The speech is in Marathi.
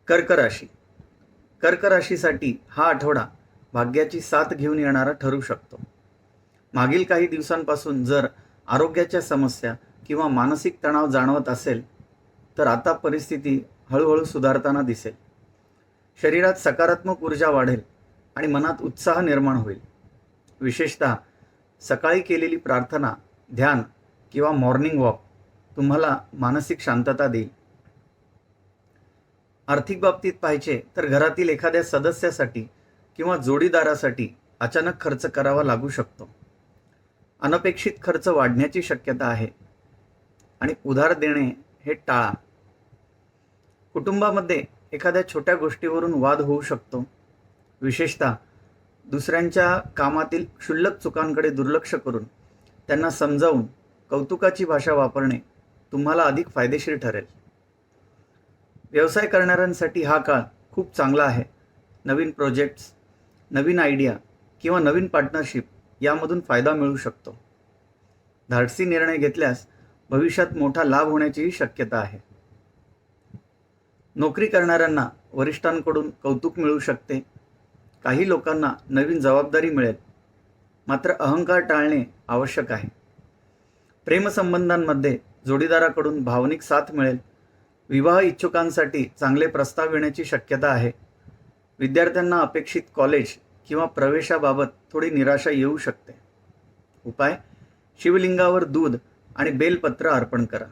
कर्क राशी. कर्क राशीसाठी हा आठवडा भाग्याची साथ घेऊन येणारा ठरू शकतो. मागील काही दिवसांपासून जर आरोग्याच्या समस्या किंवा मानसिक तणाव जाणवत असेल तर आता परिस्थिती हळूहळू सुधारताना दिसेल. शरीरात सकारात्मक ऊर्जा वाढेल आणि मनात उत्साह निर्माण होईल. विशेषतः सकाळी केलेली प्रार्थना, ध्यान किंवा मॉर्निंग वॉक तुम्हाला मानसिक शांतता देईल. आर्थिक बाबतीत पाहिजे तर घरातील एखाद्या सदस्यासाठी किंवा जोडीदारासाठी अचानक खर्च करावा लागू शकतो. अनपेक्षित खर्च वाढण्याची शक्यता आहे आणि उधार देणे हे टाळा. कुटुंबामध्ये एखाद्या छोट्या गोष्टीवरून वाद होऊ शकतो. विशेषतः दुसऱ्यांच्या कामातील क्षुल्लक चुकांकडे दुर्लक्ष करून त्यांना समजावून कौतुकाची भाषा वापरणे तुम्हाला अधिक फायदेशीर ठरेल. व्यवसाय करणाऱ्यांसाठी हा काळ खूप चांगला आहे. नवीन प्रोजेक्ट्स, नवीन आयडिया किंवा नवीन पार्टनरशिप यामधून फायदा मिळू शकतो. धाडसी निर्णय घेतल्यास भविष्यात मोठा लाभ होण्याचीही शक्यता आहे. नोकरी करणाऱ्यांना वरिष्ठांकडून कौतुक मिळू शकते. काही लोकांना नवीन जबाबदारी मिळेल, मात्र अहंकार टाळणे आवश्यक आहे. प्रेमसंबंधांमध्ये जोडीदाराकडून भावनिक साथ मिळेल. विवाह इच्छुकांसाठी चांगले प्रस्ताव येण्याची शक्यता आहे. विद्यार्थ्यांना अपेक्षित कॉलेज किंवा प्रवेशाबाबत थोडी निराशा येऊ शकते. उपाय: शिवलिंगावर दूध आणि बेलपत्र अर्पण करा.